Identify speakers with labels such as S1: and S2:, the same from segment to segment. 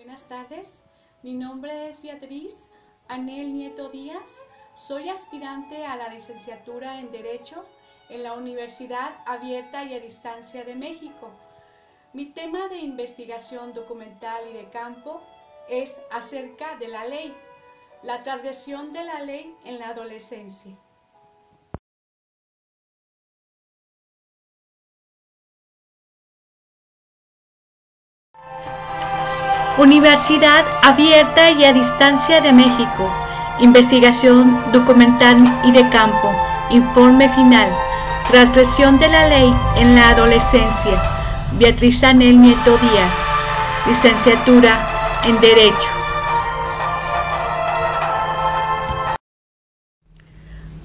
S1: Buenas tardes, mi nombre es Beatriz Anel Nieto Díaz, soy aspirante a la licenciatura en Derecho en la Universidad Abierta y a Distancia de México. Mi tema de investigación documental y de campo es acerca de la ley, la transgresión de la ley en la adolescencia. Universidad Abierta y a Distancia de México. Investigación documental y de campo. Informe final. Transgresión de la ley en la adolescencia. Beatriz Anel Nieto Díaz. Licenciatura en Derecho.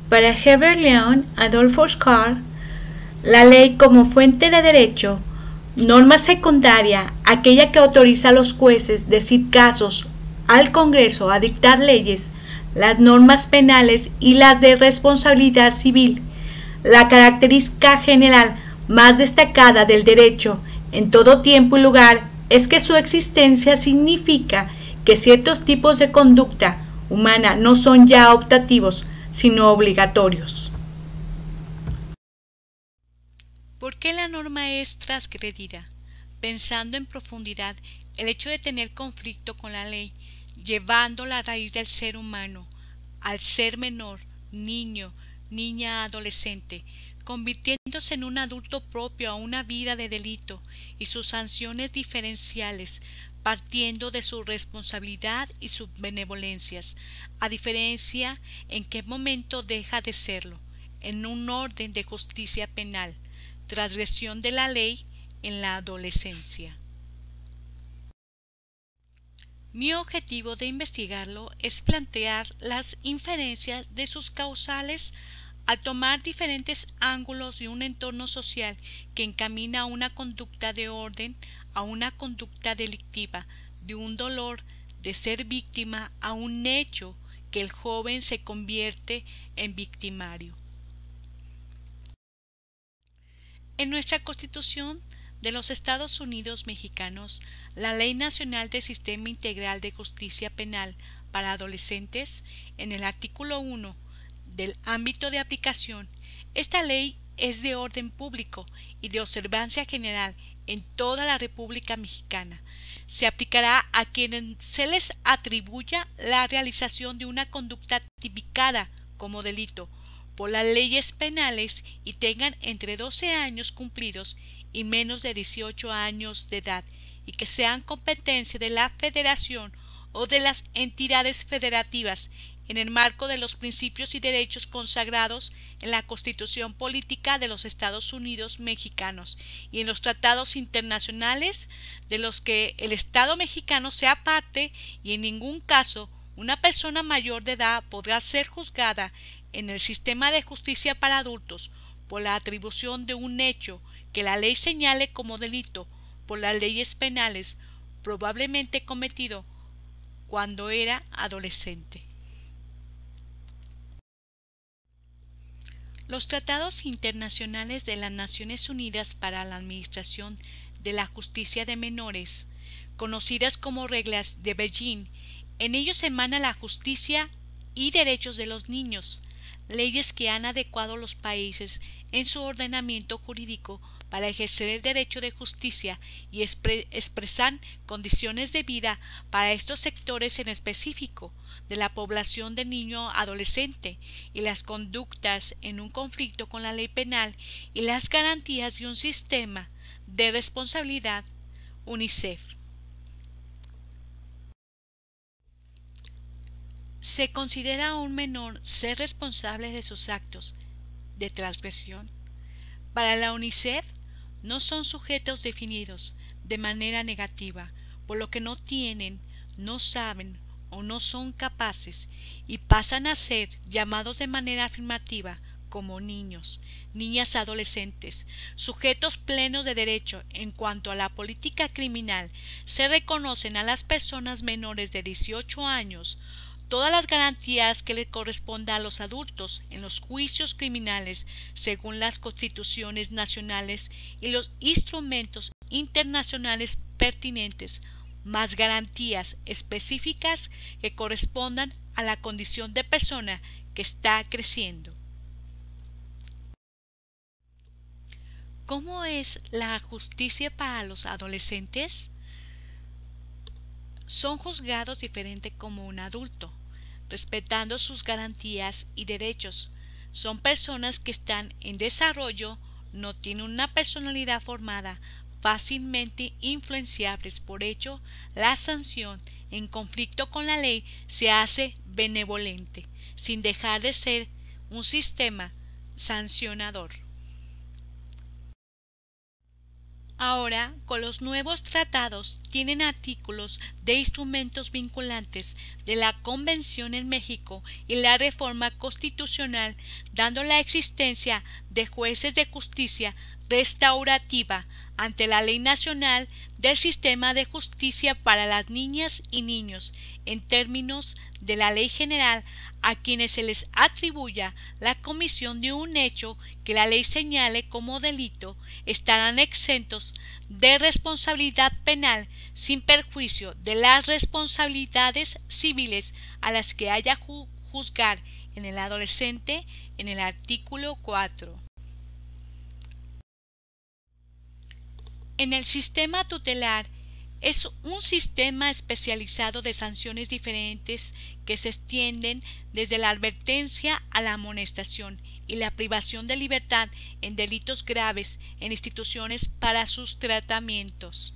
S1: Para Herbert Leon Adolfo Scar, la ley como fuente de derecho, norma secundaria, aquella que autoriza a los jueces decir casos al Congreso a dictar leyes, las normas penales y las de responsabilidad civil. La característica general más destacada del derecho en todo tiempo y lugar es que su existencia significa que ciertos tipos de conducta humana no son ya optativos, sino obligatorios. ¿Por qué la norma es transgredida? Pensando en profundidad, el hecho de tener conflicto con la ley, llevando la raíz del ser humano al ser menor, niño, niña, adolescente, convirtiéndose en un adulto propio a una vida de delito y sus sanciones diferenciales, partiendo de su responsabilidad y sus benevolencias, a diferencia en qué momento deja de serlo, en un orden de justicia penal. Transgresión de la ley en la adolescencia. Mi objetivo de investigarlo es plantear las inferencias de sus causales al tomar diferentes ángulos de un entorno social que encamina a una conducta de orden, a una conducta delictiva, de un dolor de ser víctima a un hecho que el joven se convierte en victimario. En nuestra Constitución de los Estados Unidos mexicanos, la Ley Nacional de Sistema Integral de Justicia Penal para Adolescentes, en el artículo 1 del ámbito de aplicación, esta ley es de orden público y de observancia general en toda la República Mexicana. Se aplicará a quienes se les atribuya la realización de una conducta tipificada como delito por las leyes penales y tengan entre 12 años cumplidos y menos de 18 años de edad y que sean competencia de la Federación o de las entidades federativas en el marco de los principios y derechos consagrados en la Constitución Política de los Estados Unidos Mexicanos y en los tratados internacionales de los que el Estado mexicano sea parte, y en ningún caso una persona mayor de edad podrá ser juzgada en el sistema de justicia para adultos por la atribución de un hecho que la ley señale como delito por las leyes penales, probablemente cometido cuando era adolescente. Los tratados internacionales de las Naciones Unidas para la Administración de la Justicia de Menores, conocidas como reglas de Beijing, en ellos emana la justicia y derechos de los niños, leyes que han adecuado los países en su ordenamiento jurídico para ejercer el derecho de justicia y expresan condiciones de vida para estos sectores en específico de la población de niño adolescente y las conductas en un conflicto con la ley penal y las garantías de un sistema de responsabilidad. UNICEF. ¿Se considera a un menor ser responsable de sus actos de transgresión? Para la UNICEF no son sujetos definidos de manera negativa, por lo que no tienen, no saben o no son capaces y pasan a ser llamados de manera afirmativa como niños, niñas adolescentes, sujetos plenos de derecho. En cuanto a la política criminal, se reconocen a las personas menores de 18 años todas las garantías que le correspondan a los adultos en los juicios criminales según las constituciones nacionales y los instrumentos internacionales pertinentes, más garantías específicas que correspondan a la condición de persona que está creciendo. ¿Cómo es la justicia para los adolescentes? Son juzgados diferente como un adulto, respetando sus garantías y derechos. Son personas que están en desarrollo, no tienen una personalidad formada, fácilmente influenciables. Por ello, la sanción en conflicto con la ley se hace benevolente, sin dejar de ser un sistema sancionador. Ahora, con los nuevos tratados, tienen artículos de instrumentos vinculantes de la Convención en México y la reforma constitucional, dando la existencia de jueces de justicia restaurativa ante la Ley Nacional del Sistema de Justicia para las Niñas y Niños, en términos de la Ley General, a quienes se les atribuya la comisión de un hecho que la ley señale como delito, estarán exentos de responsabilidad penal sin perjuicio de las responsabilidades civiles a las que haya juzgar en el adolescente en el artículo 4. En el sistema tutelar es un sistema especializado de sanciones diferentes que se extienden desde la advertencia a la amonestación y la privación de libertad en delitos graves en instituciones para sus tratamientos.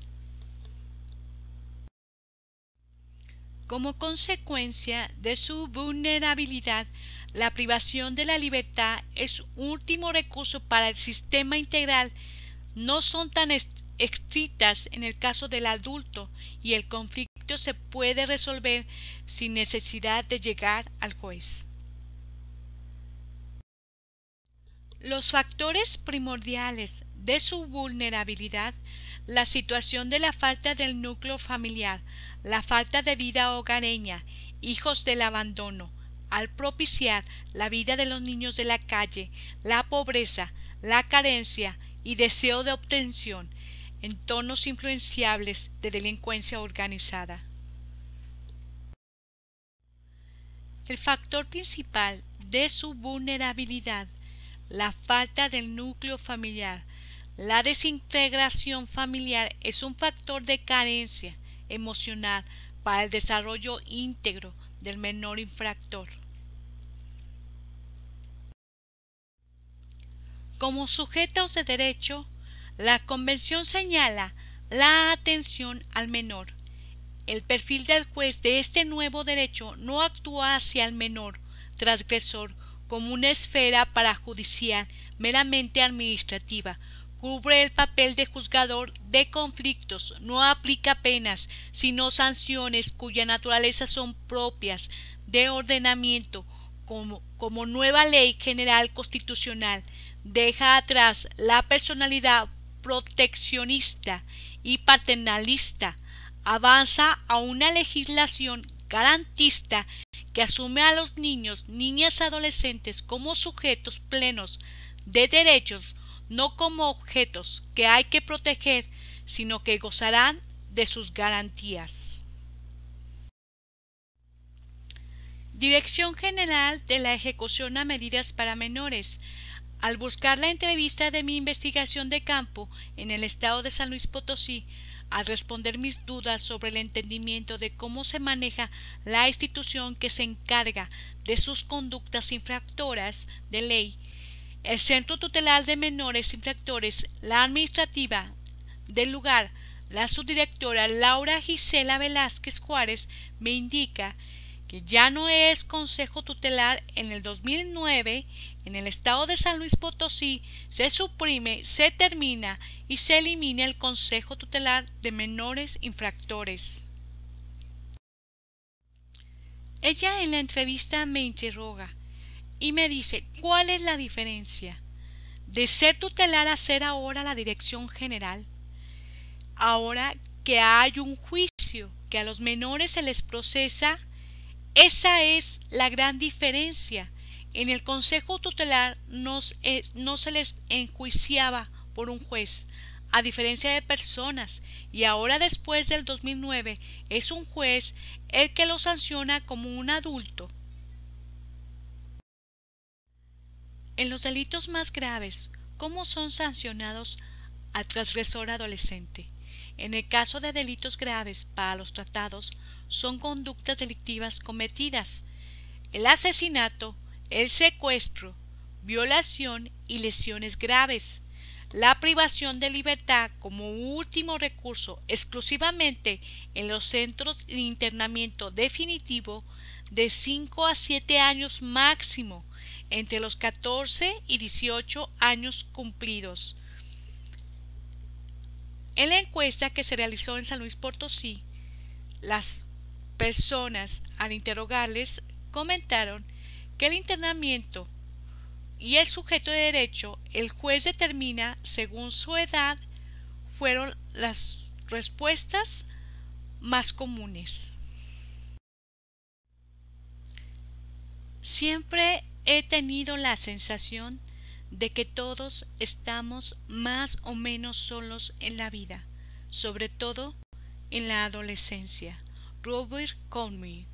S1: Como consecuencia de su vulnerabilidad, la privación de la libertad es último recurso para el sistema integral. No son tan estrictas en el caso del adulto y el conflicto se puede resolver sin necesidad de llegar al juez. Los factores primordiales de su vulnerabilidad, la situación de la falta del núcleo familiar, la falta de vida hogareña, hijos del abandono, al propiciar la vida de los niños de la calle, la pobreza, la carencia y deseo de obtención, entornos influenciables de delincuencia organizada. El factor principal de su vulnerabilidad, la falta del núcleo familiar, la desintegración familiar es un factor de carencia emocional para el desarrollo íntegro del menor infractor. Como sujetos de derecho, la Convención señala la atención al menor. El perfil del juez de este nuevo derecho no actúa hacia el menor transgresor como una esfera parajudicial meramente administrativa. Cubre el papel de juzgador de conflictos, no aplica penas, sino sanciones cuya naturaleza son propias de ordenamiento, como nueva ley general constitucional. Deja atrás la personalidad proteccionista y paternalista, avanza a una legislación garantista que asume a los niños, niñas, adolescentes como sujetos plenos de derechos, no como objetos que hay que proteger, sino que gozarán de sus garantías. Dirección General de la Ejecución a Medidas para Menores. Al buscar la entrevista de mi investigación de campo en el estado de San Luis Potosí, al responder mis dudas sobre el entendimiento de cómo se maneja la institución que se encarga de sus conductas infractoras de ley, el Centro Tutelar de Menores Infractores, la administrativa del lugar, la subdirectora Laura Gisela Velázquez Juárez, me indica que ya no es Consejo Tutelar. En el 2009, en el estado de San Luis Potosí, se suprime, se termina y se elimina el Consejo Tutelar de Menores Infractores. Ella en la entrevista me interroga y me dice ¿cuál es la diferencia de ser tutelar a ser ahora la Dirección General? Ahora que hay un juicio que a los menores se les procesa, esa es la gran diferencia. En el Consejo Tutelar no se les enjuiciaba por un juez. a diferencia de personas, y ahora después del 2009 es un juez el que lo sanciona como un adulto. En los delitos más graves, ¿cómo son sancionados al transgresor adolescente? En el caso de delitos graves para los tratados, son conductas delictivas cometidas: el asesinato, el secuestro, violación y lesiones graves, la privación de libertad como último recurso exclusivamente en los centros de internamiento definitivo, de 5 a 7 años máximo, entre los 14 y 18 años cumplidos. En la encuesta que se realizó en San Luis Potosí, las personas, al interrogarles, comentaron que el internamiento y el sujeto de derecho el juez determina según su edad fueron las respuestas más comunes. Siempre he tenido la sensación de que todos estamos más o menos solos en la vida, sobre todo en la adolescencia. Robert Conway.